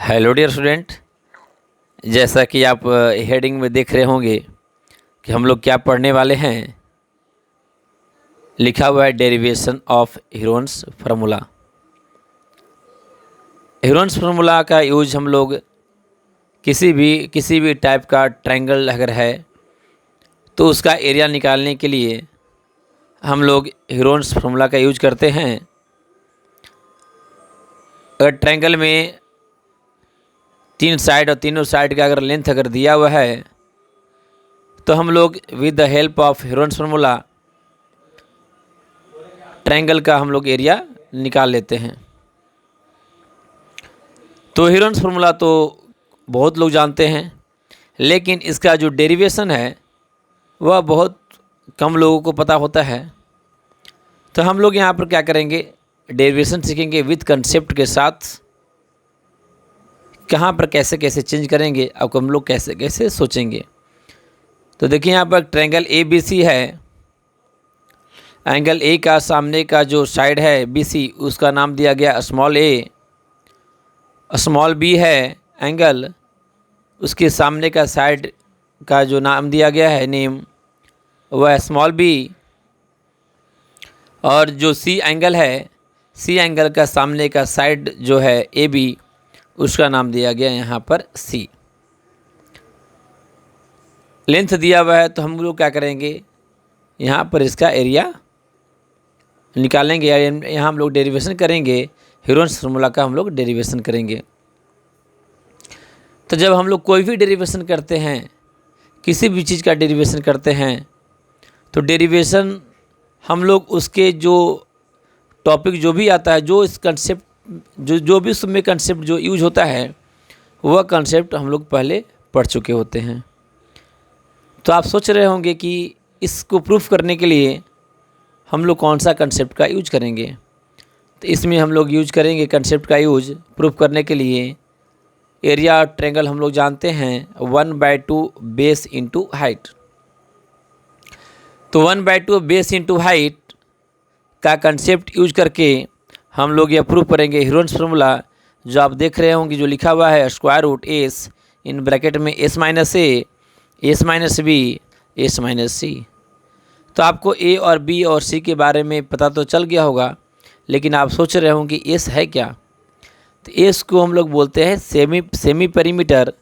Hello dear student. जैसा कि आप हेडिंग में देख रहे होंगे कि हम लोग क्या पढ़ने वाले हैं। लिखा हुआ है derivation of Heron's formula. Heron's formula का यूज हम लोग किसी भी टाइप का ट्रायंगल अगर है तो उसका एरिया निकालने के लिए हम लोग हीरोन्स फार्मूला का यूज करते हैं। अगर ट्रायंगल में तीन साइड और तीनों साइड का अगर लेंथ अगर दिया हुआ है तो हम लोग with the help of Heron's formula triangle का हम लोग एरिया निकाल लेते हैं। तो हीरोन्स फार्मूला तो बहुत लोग जानते हैं, लेकिन इसका जो डेरिवेशन है वह बहुत कम लोगों को पता होता है। तो हम लोग यहाँ पर क्या करेंगे, डेरिवेशन सीखेंगे विद कंसेप्ट के साथ। कहाँ पर कैसे कैसे चेंज करेंगे, अब हम लोग कैसे कैसे सोचेंगे। तो देखिए यहाँ पर ट्रायंगल ए बी सी है। एंगल ए का सामने का जो साइड है बी सी, उसका नाम दिया गया स्मॉल ए। स्मॉल बी है एंगल, उसके सामने का साइड का जो नाम दिया गया है नेम, वह स्मॉल बी। और जो सी एंगल है, सी एंगल का सामने का साइड जो है ए बी, उसका नाम दिया गया यहाँ पर सी। लेंथ दिया हुआ है तो हम लोग क्या करेंगे, यहाँ पर इसका एरिया निकालेंगे। यहाँ हम लोग डेरिवेशन करेंगे, हीरोन्स फार्मूला का हम लोग डेरिवेशन करेंगे। तो जब हम लोग कोई भी डेरिवेशन करते हैं, किसी भी चीज़ का डेरिवेशन करते हैं, तो डेरिवेशन हम लोग उसके जो टॉपिक जो भी आता है, जो इस कंसेप्ट जो भी उसमें कंसेप्ट जो यूज होता है, वह कंसेप्ट हम लोग पहले पढ़ चुके होते हैं। तो आप सोच रहे होंगे कि इसको प्रूफ करने के लिए हम लोग कौन सा कंसेप्ट का यूज करेंगे। तो इसमें हम लोग यूज करेंगे कंसेप्ट का यूज प्रूफ करने के लिए। एरिया ट्रायंगल हम लोग जानते हैं 1/2 बेस इंटू हाइट। तो 1/2 बेस इंटू हाइट का कंसेप्ट यूज करके हम लोग यह प्रूफ करेंगे हीरोन्स फार्मूला। जो आप देख रहे होंगे जो लिखा हुआ है square root S in bracket में S minus A, S minus B, S minus C. तो आपको ए और बी और सी के बारे में पता तो चल गया होगा, लेकिन आप सोच रहे होंगे कि एस है क्या। तो एस को हम लोग बोलते हैं सेमी पेरीमीटर।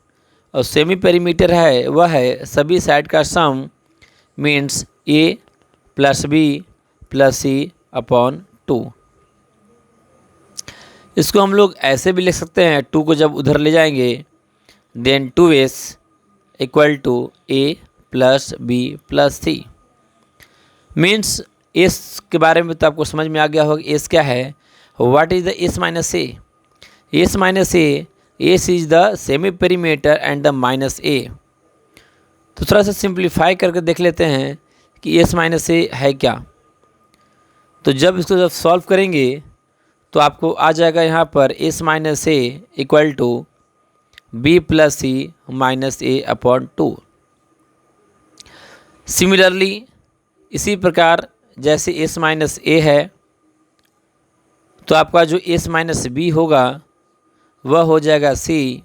और सेमी पेरीमीटर है वह है सभी साइड का सम, मीन्स ए प्लस बी प्लस सी अपॉन 2। इसको हम लोग ऐसे भी लिख सकते हैं, 2 को जब उधर ले जाएंगे then 2s equal to A plus B plus C. Means S के बारे में तो आपको समझ में आ गया होगा, एस क्या है, what is the S minus A. S minus A, S is the semi perimeter and the minus A. तो थोड़ा सा सिंप्लीफाई करके देख लेते हैं कि एस माइनस ए है क्या। तो जब इसको जब सॉल्व करेंगे तो आपको आ जाएगा यहाँ पर S minus A equal to B plus C minus A upon 2। Similarly इसी प्रकार जैसे एस माइनस ए है, तो आपका जो एस माइनस बी होगा वह हो जाएगा C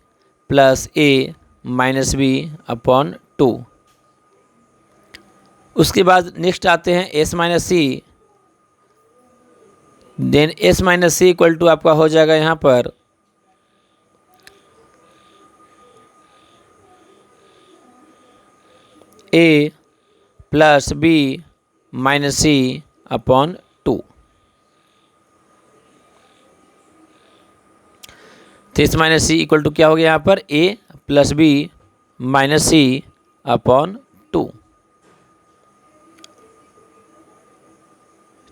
plus A minus B upon 2। उसके बाद नेक्स्ट आते हैं S minus C. Then S minus C equal to आपका हो जाएगा यहाँ पर A plus B minus C upon 2। तो S minus C equal to क्या हो गया यहाँ पर, A plus B minus C upon 2।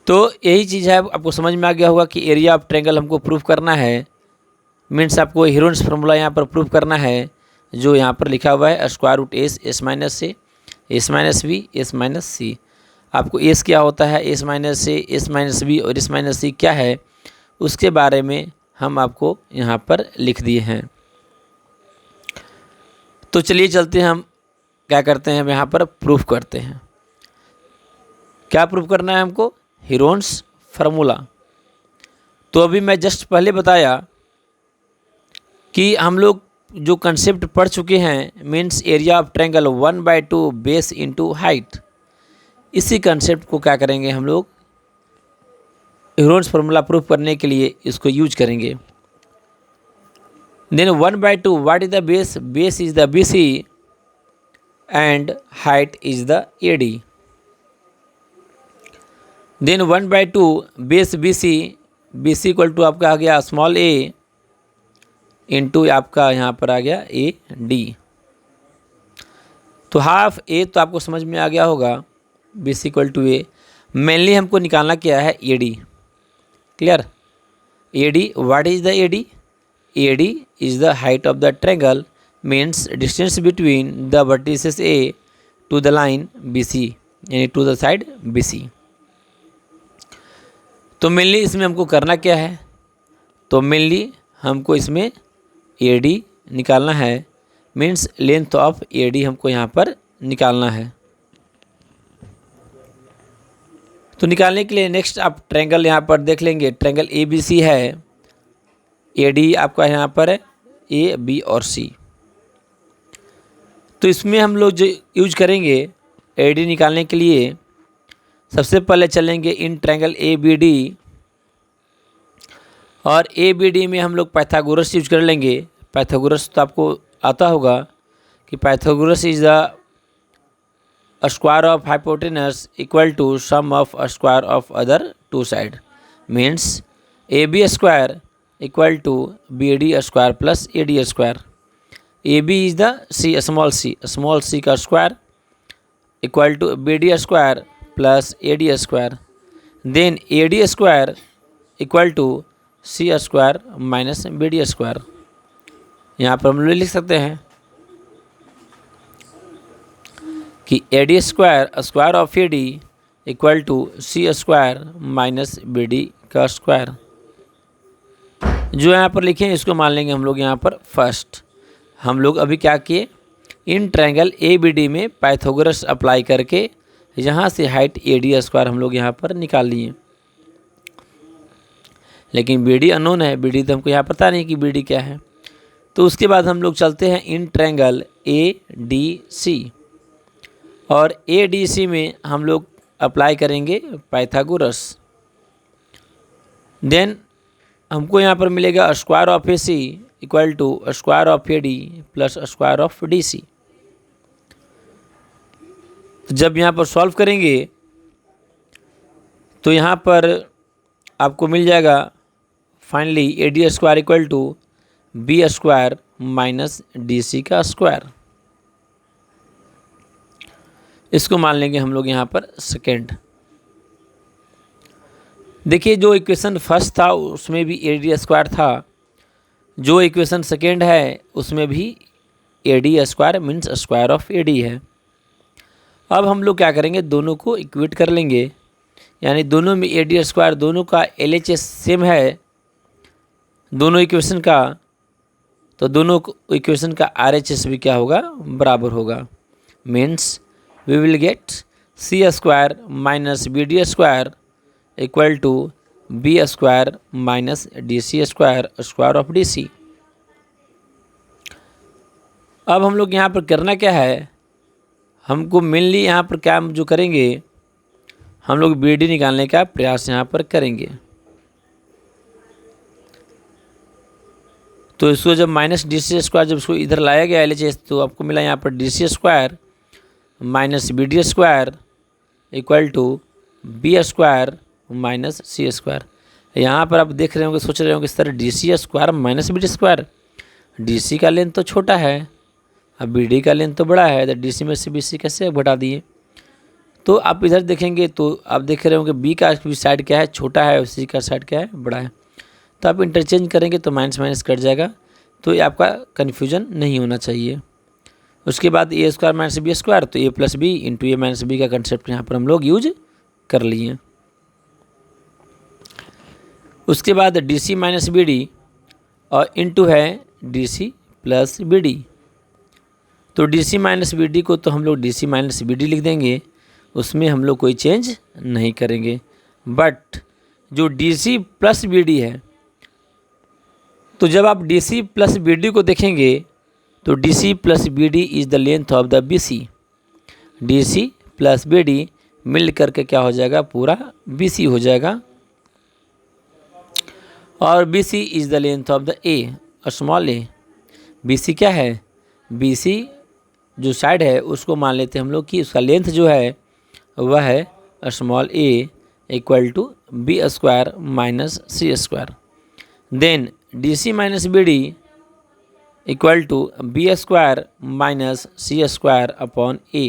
तो यही चीज़ है, आपको समझ में आ गया होगा कि एरिया ऑफ ट्रायंगल हमको प्रूफ करना है। मीन्स आपको हीरोन्स फार्मूला यहाँ पर प्रूफ करना है, जो यहाँ पर लिखा हुआ है square root S, S minus A, S minus B, S minus C. आपको एस क्या होता है, S minus A, S minus B और एस माइनस सी क्या है, उसके बारे में हम आपको यहाँ पर लिख दिए हैं। तो चलिए चलते हैं, हम क्या करते हैं, हम यहाँ पर प्रूफ करते हैं। क्या प्रूफ करना है हमको, हीरोन्स फार्मूला। तो अभी मैं जस्ट पहले बताया कि हम लोग जो कंसेप्ट पढ़ चुके हैं, means area of triangle 1/2 base into height. इसी कंसेप्ट को क्या करेंगे हम लोग ह्यूरोन्स फार्मूला प्रूफ करने के लिए इसको यूज करेंगे। Then 1/2 what is the base? Base is the BC and height is the AD। Then 1/2 base BC equal to आपका आ गया स्मॉल a इंटू आपका यहाँ पर आ गया AD। तो हाफ a तो आपको समझ में आ गया होगा, BC equal to a। Mainly हमको निकालना क्या है? AD। Clear? AD what is the AD? AD is the height of the triangle, means distance between the vertices A to the line BC, यानी to the side BC। तो mainly इसमें हमको करना क्या है? तो मेनली हमको इसमें AD निकालना है, मीन्स लेंथ ऑफ AD हमको यहाँ पर निकालना है। तो निकालने के लिए नेक्स्ट आप ट्रायंगल यहाँ पर देख लेंगे, ट्रायंगल ABC है, AD आपका यहाँ पर है A, B और C। तो इसमें हम लोग जो यूज करेंगे AD निकालने के लिए, सबसे पहले चलेंगे इन ट्रायंगल ABD, और ABD में हम लोग पाइथागोरस यूज कर लेंगे। पाइथागोरस तो आपको आता होगा कि Pythagoras is the square of hypotenuse equal to sum of square of other two side, means AB square equal to BD square plus AD square. AB is the small c का square equal to BD square plus AD square. Then AD square equal to C square minus BD square. यहाँ पर हम लोग लिख सकते हैं कि AD square of AD equal to C square minus BD का स्क्वायर। जो यहाँ पर लिखे हैं इसको मान लेंगे हम लोग यहाँ पर फर्स्ट। हम लोग अभी क्या किए, इन ट्रायंगल ABD में पाइथागोरस अप्लाई करके यहाँ से हाइट AD स्क्वायर हम लोग यहाँ पर निकाल लिए। लेकिन BD अननोन है, BD तो हमको यहाँ पता नहीं कि BD क्या है। तो उसके बाद हम लोग चलते हैं इन ट्रायंगल ADC, और ADC में हम लोग अप्लाई करेंगे पाइथागोरस। देन हमको यहाँ पर मिलेगा square of AC equal to square of AD plus square of DC। तो जब यहाँ पर सॉल्व करेंगे तो यहाँ पर आपको मिल जाएगा finally AD square equal to B square minus DC का स्क्वायर। इसको मान लेंगे हम लोग यहाँ पर सेकेंड। देखिए जो इक्वेशन फर्स्ट था उसमें भी AD स्क्वायर था, जो इक्वेशन सेकेंड है उसमें भी AD square means square of AD है। अब हम लोग क्या करेंगे, दोनों को इक्वेट कर लेंगे, यानी दोनों में AD स्क्वायर, दोनों का LHS सेम है दोनों इक्वेशन का, तो दोनों इक्वेशन का RHS भी क्या होगा, बराबर होगा। Means we will get C square minus BD square equal to B square minus DC square square of DC। अब हम लोग यहाँ पर करना क्या है, हमको मेनली यहाँ पर क्या जो करेंगे, हम लोग BD निकालने का प्रयास यहाँ पर करेंगे। तो इसको जब माइनस DC स्क्वायर जब इसको इधर लाया गया LHS, तो आपको मिला यहाँ पर DC square minus BD square equal to B square minus C square. यहाँ पर आप देख रहे होंगे, सोच रहे होंगे इस तरह DC square minus BD square, DC का लेंथ तो छोटा है, अब BD का लेंथ तो बड़ा है, तो DC में से BC कैसे घटा दिए। तो आप इधर देखेंगे तो आप देख रहे होंगे B का भी साइड क्या है, छोटा है, और C का साइड क्या है, बड़ा है। तो आप इंटरचेंज करेंगे तो माइनस माइनस कट जाएगा, तो ये आपका कन्फ्यूजन नहीं होना चाहिए। उसके बाद A square minus B square, तो A plus B into A minus B का कंसेप्ट यहाँ पर हम लोग यूज कर लिए। उसके बाद DC माइनस BD और इंटू है DC प्लस BD। तो DC माइनस BD को तो हम लोग DC माइनस BD लिख देंगे, उसमें हम लोग कोई चेंज नहीं करेंगे। बट जो DC प्लस BD है तो जब आप D C plus B D को देखेंगे तो D C plus B D is the length of the B C. D C plus B D मिल करके क्या हो जाएगा, पूरा बी सी हो जाएगा। और B C is the length of the A, small A. B C क्या है, बी सी जो साइड है उसको मान लेते हैं हम लोग कि उसका लेंथ जो है वह है small A equal to B square minus C square. Then D C minus B D equal to B square minus C square upon A.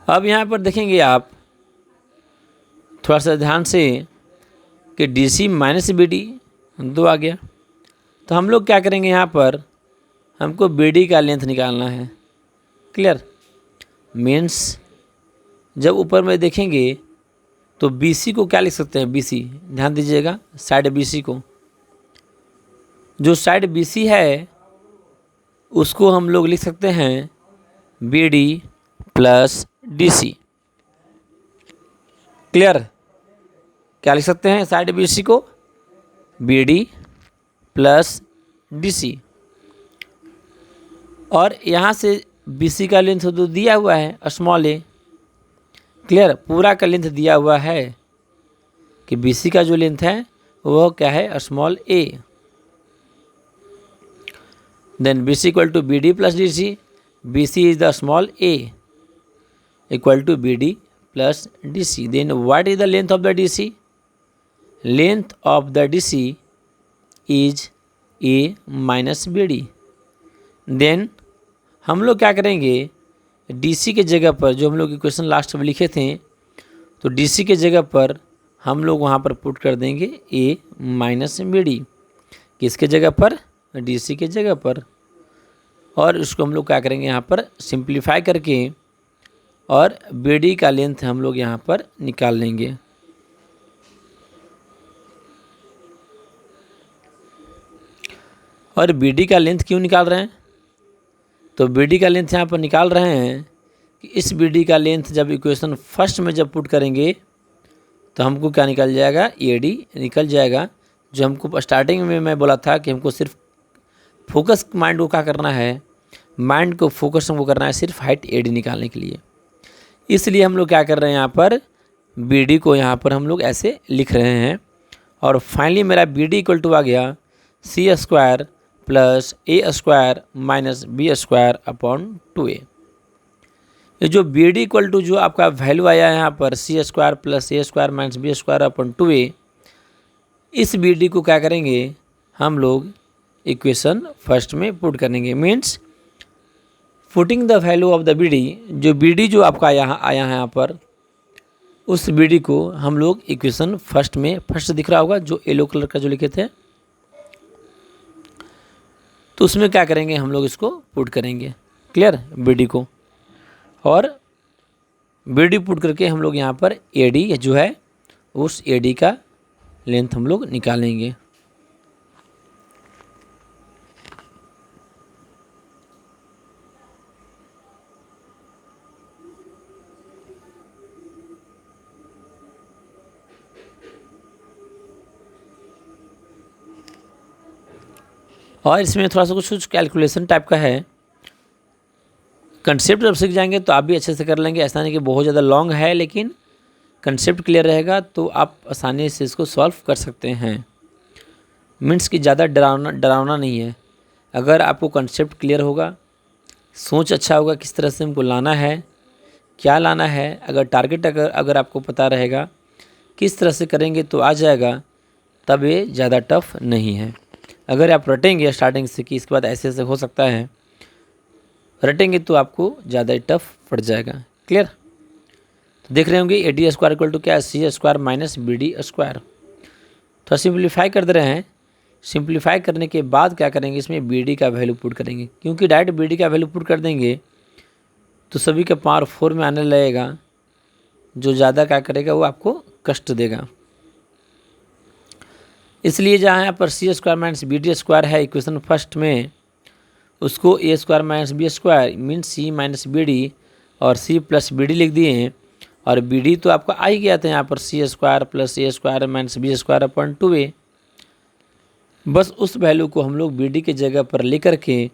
अब यहाँ पर देखेंगे आप थोड़ा सा ध्यान से कि D C minus B D 2 आ गया, तो हम लोग क्या करेंगे, यहाँ पर हमको बी डी का लेंथ निकालना है। क्लियर, मीन्स जब ऊपर में देखेंगे तो बी सी को क्या लिख सकते हैं, बी सी, ध्यान दीजिएगा, साइड बी सी को, जो साइड बी सी है उसको हम लोग लिख सकते हैं B D plus D C. Clear, क्या लिख सकते हैं साइड बी सी को, B D plus D C. और यहाँ से बी सी का लेंथ तो दिया हुआ है स्मॉल ए। क्लियर, पूरा का लेंथ दिया हुआ है कि बी सी का जो लेंथ है वो क्या है, small A. Then B C equal to B D plus D C. B C is the small A equal to B D plus D C. Then what is the length of the D C? Length of the D C is A minus B D. देन हम लोग क्या करेंगे, D C के जगह पर जो हम लोग इक्वेशन लास्ट में लिखे थे, तो डी सी के जगह पर हम लोग वहाँ पर पुट कर देंगे ए माइनस बी डी। किसके जगह पर, डी सी के जगह पर। और उसको हम लोग क्या करेंगे, यहाँ पर सिंप्लीफाई करके और बी डी का लेंथ हम लोग यहाँ पर निकाल लेंगे। और बी डी का लेंथ क्यों निकाल रहे हैं, तो बी डी का लेंथ यहाँ पर निकाल रहे हैं कि इस बी डी का लेंथ जब इक्वेशन फर्स्ट में जब पुट करेंगे तो हमको क्या निकल जाएगा, ए डी निकल जाएगा। जो हमको स्टार्टिंग में मैं बोला था कि हमको सिर्फ फोकस माइंड को क्या करना है, माइंड को फोकस हमको करना है सिर्फ हाइट ए डी निकालने के लिए। इसलिए हम लोग क्या कर रहे हैं, यहाँ पर बी डी को यहाँ पर हम लोग ऐसे लिख रहे हैं। और फाइनली मेरा बी डी इक्वल टू आ गया C square plus A square minus B square upon 2a। ये जो बी डी इक्वल टू जो आपका वैल्यू आया है यहाँ पर C square plus A square minus B square upon 2a, इस बी डी को क्या करेंगे हम लोग इक्वेशन फर्स्ट में पुट करेंगे। Means putting the value of the B D, जो बी डी जो आपका यहाँ आया है यहाँ पर, उस बी डी को हम लोग इक्वेशन फर्स्ट में, फर्स्ट दिख रहा होगा जो येलो कलर का जो लिखे थे, तो उसमें क्या करेंगे हम लोग इसको पुट करेंगे। क्लियर, बी डी को। और बी डी पुट करके हम लोग यहाँ पर ए डी जो है उस ए डी का लेंथ हम लोग निकालेंगे। और इसमें थोड़ा सा कुछ कैलकुलेशन टाइप का है। कंसेप्ट जब सीख जाएंगे तो आप भी अच्छे से कर लेंगे। ऐसा नहीं कि बहुत ज़्यादा लॉन्ग है, लेकिन कंसेप्ट क्लियर रहेगा तो आप आसानी से इसको सॉल्व कर सकते हैं। मीन्स कि ज़्यादा डरावना नहीं है। अगर आपको कंसेप्ट क्लियर होगा, सोच अच्छा होगा किस तरह से हमको लाना है, क्या लाना है, अगर टारगेट अगर आपको पता रहेगा किस तरह से करेंगे तो आ जाएगा, तब ये ज़्यादा टफ नहीं है। अगर आप रटेंगे स्टार्टिंग से कि इसके बाद ऐसे ऐसे हो सकता है, रटेंगे तो आपको ज़्यादा टफ पड़ जाएगा। क्लियर, तो देख रहे होंगे A D square equal to क्या है, C square minus B D square. तो सिंप्लीफाई कर दे रहे हैं। सिंप्लीफाई करने के बाद क्या करेंगे, इसमें बी डी का वैल्यू पुट करेंगे, क्योंकि डायरेक्ट बी डी का वैल्यू पुट कर देंगे तो सभी का पावर 4 में आने लगेगा, जो ज़्यादा क्या करेगा वो आपको कष्ट देगा। इसलिए जहाँ यहाँ पर C square minus B D square है इक्वेशन फर्स्ट में, उसको A square minus B square means C minus B D और सी प्लस बी डी लिख दिए हैं। और बी डी तो आपका आ ही गया था यहाँ पर C square plus A square minus B square upon 2a। बस उस वैल्यू को हम लोग बी डी के जगह पर ले करके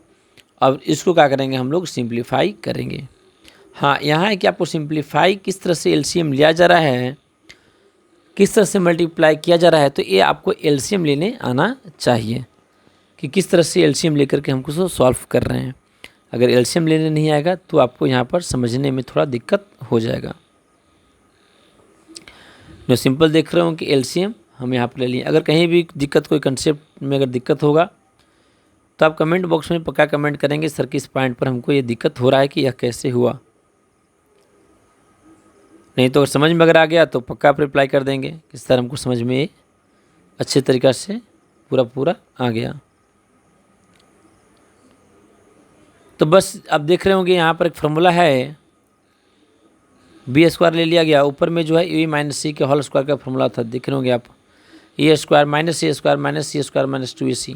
अब इसको क्या करेंगे, हम लोग सिंप्लीफाई करेंगे। हाँ, यहाँ है कि आपको सिंप्लीफाई किस तरह से एलसीएम लिया जा रहा है, किस तरह से मल्टीप्लाई किया जा रहा है, तो ये आपको एलसीएम लेने आना चाहिए कि किस तरह से एलसीएम लेकर के हमको उसको सॉल्व कर रहे हैं। अगर एलसीएम लेने नहीं आएगा तो आपको यहाँ पर समझने में थोड़ा दिक्कत हो जाएगा। जो सिंपल देख रहे हो कि एलसीएम हम यहाँ पर ले लिए। अगर कहीं भी दिक्कत, कोई कंसेप्ट में अगर दिक्कत होगा तो आप कमेंट बॉक्स में पक्का कमेंट करेंगे सर किस पॉइंट पर हमको ये दिक्कत हो रहा है कि यह कैसे हुआ। नहीं तो अगर समझ में अगर आ गया तो पक्का आप रिप्लाई कर देंगे कि सर हमको समझ में अच्छे तरीक़ा से पूरा आ गया। तो बस आप देख रहे होंगे यहाँ पर एक फार्मूला है, बी स्क्वायर ले लिया गया, ऊपर में जो है ए माइनस सी के होल स्क्वायर का फार्मूला था, देख रहे होंगे आप, ए square minus C square minus C square minus 2ac।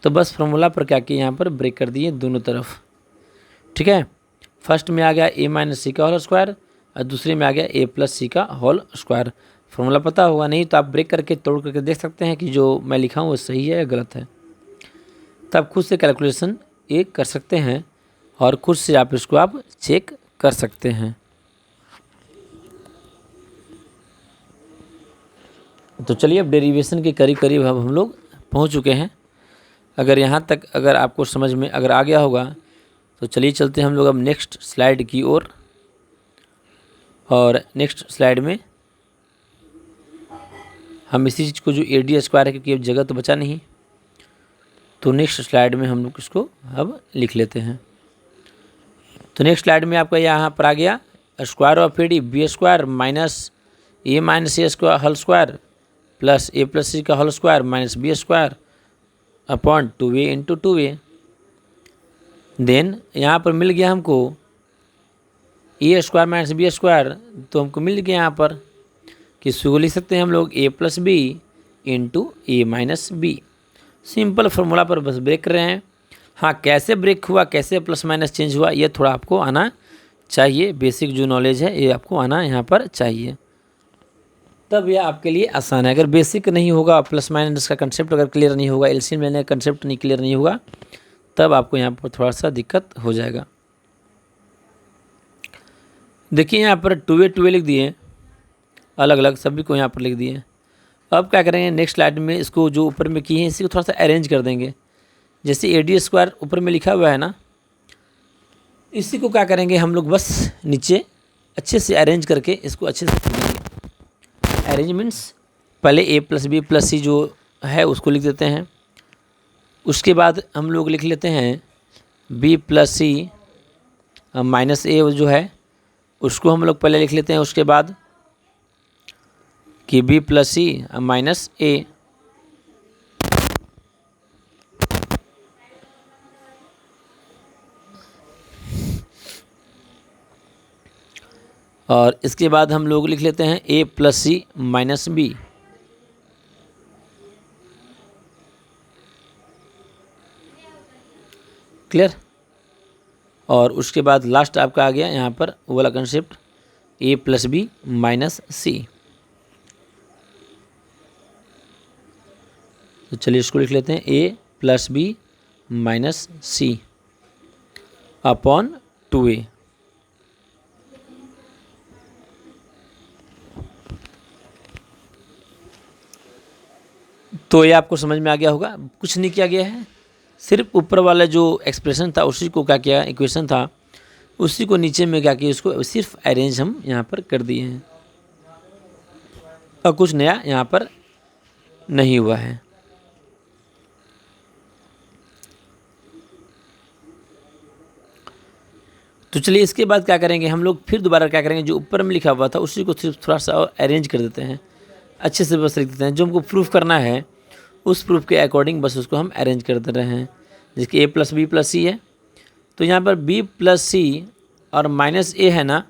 तो बस फार्मूला पर क्या किया, यहाँ पर ब्रेक कर दिए दोनों तरफ। ठीक है, फर्स्ट में आ गया ए माइनस सी का होल स्क्वायर और दूसरे में आ गया ए प्लस सी का होल स्क्वायर। फार्मूला पता होगा, नहीं तो आप ब्रेक करके तोड़ करके देख सकते हैं कि जो मैं लिखा हूँ वो सही है या गलत है। तो आप खुद से कैलकुलेशन ये कर सकते हैं और खुद से आप इसको आप चेक कर सकते हैं। तो चलिए अब डेरिवेशन के करीब करीब अब हम लोग पहुंच चुके हैं। अगर यहाँ तक अगर आपको समझ में अगर आ गया होगा तो चलिए चलते हैं हम लोग अब नेक्स्ट स्लाइड की ओर। और नेक्स्ट स्लाइड में हम इसी चीज़ को जो ए डी स्क्वायर है, क्योंकि अब जगह तो बचा नहीं, तो नेक्स्ट स्लाइड में हम लोग इसको अब लिख लेते हैं। तो नेक्स्ट स्लाइड में आपका यहाँ पर आ गया square of A D B square minus A square whole square plus A plus C का whole square minus B square upon 2a into 2a। Then यहाँ पर मिल गया हमको A square minus B square, तो हमको मिल गया यहाँ पर कि इसको लिख सकते हैं हम लोग ए प्लस बी इंटू ए माइनस बी। सिंपल फार्मूला पर बस ब्रेक कर रहे हैं। हाँ, कैसे ब्रेक हुआ, कैसे प्लस माइनस चेंज हुआ, ये थोड़ा आपको आना चाहिए। बेसिक जो नॉलेज है ये आपको आना यहाँ पर चाहिए, तब यह आपके लिए आसान है। अगर बेसिक नहीं होगा, प्लस माइनस का कंसेप्ट अगर क्लियर नहीं होगा, एलसीएम लेने का कंसेप्ट नहीं क्लियर नहीं होगा, तब आपको यहाँ पर थोड़ा सा दिक्कत हो जाएगा। देखिए यहाँ पर 2a लिख दिए, अलग अलग सभी को यहाँ पर लिख दिए। अब क्या करेंगे, नेक्स्ट स्लाइड में इसको जो ऊपर में किए हैं इसी को थोड़ा सा अरेंज कर देंगे। जैसे ए डी स्क्वायर ऊपर में लिखा हुआ है ना, इसी को क्या करेंगे हम लोग बस नीचे अच्छे से अरेंज करके इसको अच्छे से लिखेंगे। अरेंज मीन्स पहले ए प्लस बी प्लस सी जो है उसको लिख देते हैं, उसके बाद हम लोग लिख लेते हैं बी प्लस सी माइनस ए जो है उसको हम लोग पहले लिख लेते हैं, उसके बाद कि बी प्लस सी माइनस ए। और इसके बाद हम लोग लिख लेते हैं ए plus C minus B. Clear. और उसके बाद लास्ट आपका आ गया यहाँ पर वो वाला कंसेप्ट ए प्लस बी माइनस सी। तो चलिए इसको लिख लेते हैं ए plus B minus C upon 2a। तो ये आपको समझ में आ गया होगा। कुछ नहीं किया गया है, सिर्फ ऊपर वाला जो एक्सप्रेशन था उसी को क्या किया, इक्वेशन था उसी को नीचे में क्या किया, उसको सिर्फ अरेंज हम यहाँ पर कर दिए हैं और कुछ नया यहाँ पर नहीं हुआ है। तो चलिए इसके बाद क्या करेंगे हम लोग, फिर दोबारा क्या करेंगे, जो ऊपर में लिखा हुआ था उसी को सिर्फ थोड़ा सा और अरेंज कर देते हैं, अच्छे से बस लिख देते हैं। जो हमको प्रूफ करना है उस प्रूफ के अकॉर्डिंग बस उसको हम अरेंज कर दे रहे हैं। जिसकी ए प्लस बी प्लस सी है, तो यहाँ पर बी प्लस सी और माइनस ए है ना,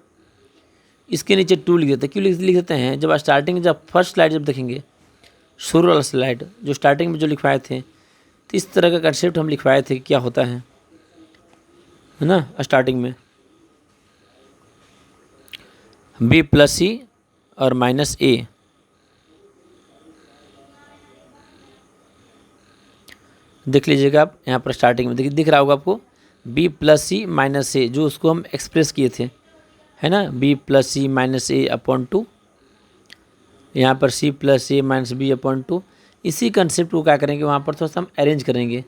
इसके नीचे 2 लिख देते हैं। क्यों लिख देते हैं, जब स्टार्टिंग जब फर्स्ट स्लाइड जब देखेंगे, शुरू वाला स्लाइड जो स्टार्टिंग में जो लिखवाए थे, तो इस तरह का कंसेप्ट हम लिखवाए थे कि क्या होता है ना स्टार्टिंग में। बी प्लस सी और माइनस ए। देख लीजिएगा आप यहाँ पर स्टार्टिंग में दिख रहा होगा आपको बी प्लस सी माइनस ए, जो उसको हम एक्सप्रेस किए थे, है ना, B plus C minus A upon 2, यहाँ पर सी plus A minus B upon 2। इसी कंसेप्ट को क्या करेंगे, वहाँ पर थोड़ा सा हम अरेंज करेंगे।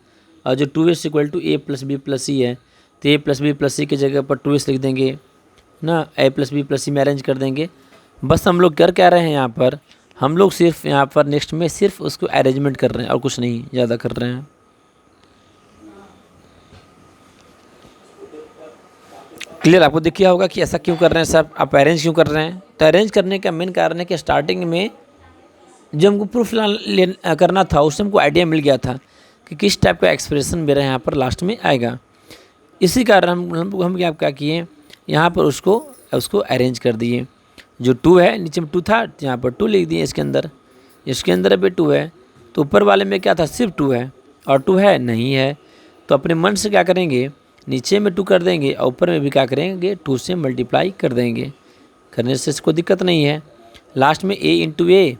और जो 2s equal to A plus B plus C है, तो A plus B plus C की जगह पर 2s लिख देंगे ना, A plus B plus C में अरेंज कर देंगे। बस हम लोग कर क्या रहे हैं यहाँ पर, हम लोग सिर्फ यहाँ पर नेक्स्ट में सिर्फ उसको अरेंजमेंट कर रहे हैं और कुछ नहीं ज़्यादा कर रहे हैं। क्लियर, आपको दिख गया होगा कि ऐसा क्यों कर रहे हैं सब, आप अरेंज क्यों कर रहे हैं। तो अरेंज करने का मेन कारण है कि स्टार्टिंग में जो हमको प्रूफ करना था उससे हमको आइडिया मिल गया था कि किस टाइप का एक्सप्रेशन मेरा यहाँ पर लास्ट में आएगा। इसी कारण हम क्या किए, यहाँ पर उसको अरेंज कर दिए। जो 2 है नीचे में 2 था, यहाँ पर 2 लिख दिए। इसके अंदर भी 2 है, तो ऊपर वाले में क्या था, सिर्फ 2 है और 2 है नहीं है। तो अपने मन से क्या करेंगे, नीचे में 2 कर देंगे और ऊपर में भी क्या करेंगे, 2 से मल्टीप्लाई कर देंगे। करने से इसको दिक्कत नहीं है। लास्ट में a into A,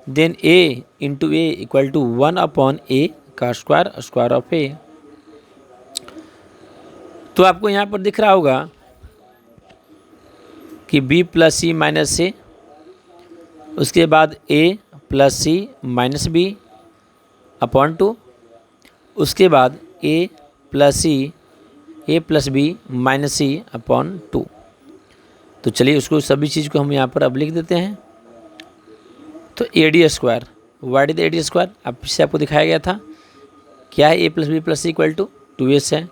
then a into A equal to 1 upon A का स्क्वायर ऑफ ए। तो आपको यहाँ पर दिख रहा होगा कि b plus C minus A, उसके बाद a plus C minus B upon 2, उसके बाद a plus B minus C upon 2। तो चलिए उसको सभी चीज़ को हम यहाँ पर अब लिख देते हैं। तो A D square, what is A D square, अब पीछे आपको दिखाया गया था क्या है, A plus B plus C equal to 2s है,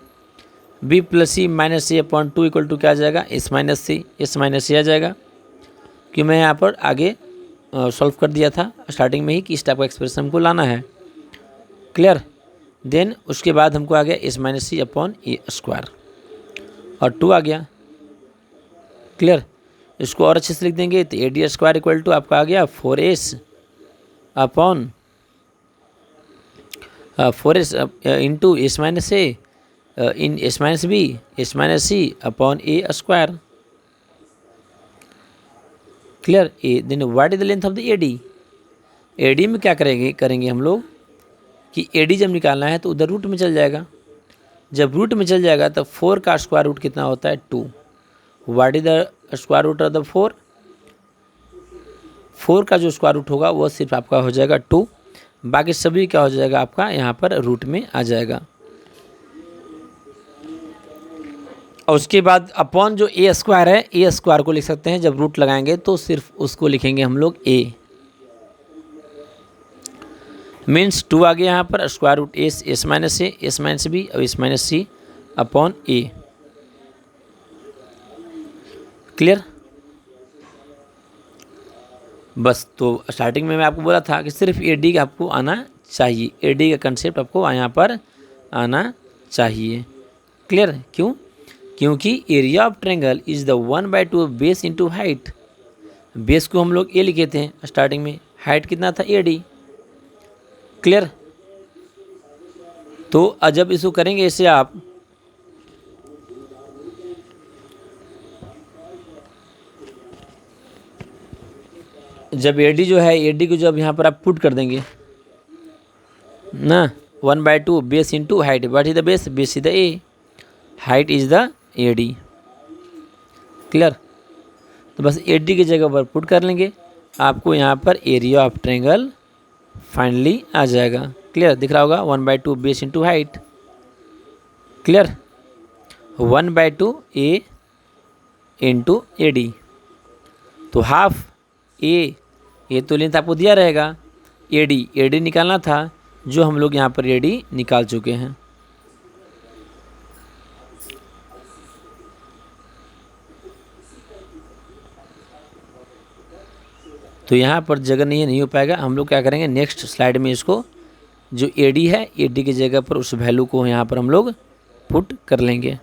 B plus C minus C upon 2 equal to क्या आ जाएगा, एस माइनस सी आ जाएगा। कि मैं यहाँ पर आगे सॉल्व कर दिया था स्टार्टिंग में ही कि इस टाइप का एक्सप्रेशन हमको लाना है। क्लियर, देन उसके बाद हमको आ गया S minus C upon A square और 2 आ गया। क्लियर, इसको और अच्छे से लिख देंगे तो A D square equal to आपका आ गया 4s upon 4s into S minus A in S minus C upon A square. Clear, ए then what is the length of the A D में क्या करेंगे हम लोग कि ए डी जब निकालना है तो उधर रूट में चल जाएगा। जब रूट में चल जाएगा तब 4 का स्क्वायर रूट कितना होता है, 2। What is the square root of the 4 का जो स्क्वायर रूट होगा वो सिर्फ आपका हो जाएगा 2, बाकी सभी क्या हो जाएगा आपका यहाँ पर रूट में आ जाएगा। और उसके बाद अपॉन जो ए स्क्वायर है, ए स्क्वायर को लिख सकते हैं जब रूट लगाएंगे तो सिर्फ उसको लिखेंगे हम लोग ए, मीन्स 2 आ गया यहाँ पर square root S minus A, S minus B और एस माइनस सी अपॉन ए। क्लियर, बस तो स्टार्टिंग में मैं आपको बोला था कि सिर्फ ए डी का आपको आना चाहिए, ए डी का कंसेप्ट आपको यहाँ पर आना चाहिए। क्लियर, क्यों, क्योंकि area of triangle is the 1/2 base into height. Base को हम लोग ए लिखे थे स्टार्टिंग में, हाइट कितना था ए डी। क्लियर, तो जब इसको करेंगे इसे आप जब ए डी जो है, ए डी को जब यहाँ पर आप पुट कर देंगे ना, 1/2 base into height, what is the base, base is the A, height is the A D. Clear, तो बस ए डी की जगह पर पुट कर लेंगे, आपको यहाँ पर एरिया ऑफ ट्रायंगल फाइनली आ जाएगा। क्लियर, दिख रहा होगा 1/2 base into height. Clear, 1/2 A into A D, तो हाफ ए तो लेंथ आपको दिया रहेगा, ए डी निकालना था जो हम लोग यहाँ पर ए डी निकाल चुके हैं। तो यहाँ पर जगह नहीं हो पाएगा, हम लोग क्या करेंगे नेक्स्ट स्लाइड में इसको जो ए डी है, ए डी की जगह पर उस वैल्यू को यहाँ पर हम लोग पुट कर लेंगे।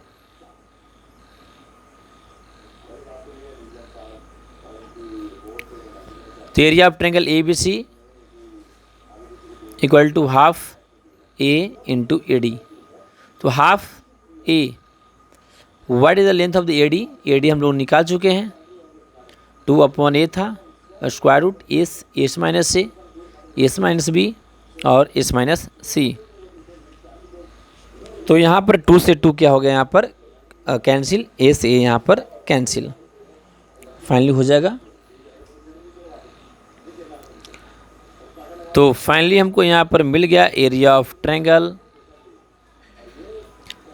तो area of triangle A B C equal to half A into A D, तो half A, what is the length of the A D हम लोग निकाल चुके हैं, 2/a था, square root S minus A, S minus B और S minus C. तो यहाँ पर 2 से 2 क्या हो गया, यहाँ पर कैंसिल, ए से ए यहाँ पर कैंसिल, फाइनली हो जाएगा। तो फाइनली हमको यहाँ पर मिल गया area of triangle.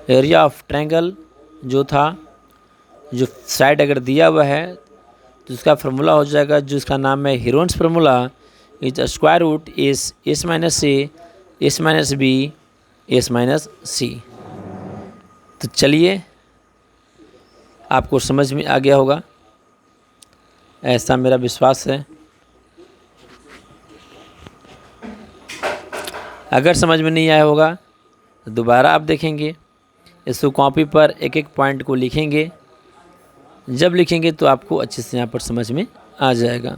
Area of triangle जो था, जो साइड अगर दिया हुआ है तो उसका फार्मूला हो जाएगा, जो इसका नाम है Heron's formula, is square root S minus A, S minus B, S minus C. तो चलिए, आपको समझ में आ गया होगा, ऐसा मेरा विश्वास है। अगर समझ में नहीं आया होगा तो दोबारा आप देखेंगे, इसको कॉपी पर एक एक पॉइंट को लिखेंगे। जब लिखेंगे तो आपको अच्छे से यहाँ पर समझ में आ जाएगा।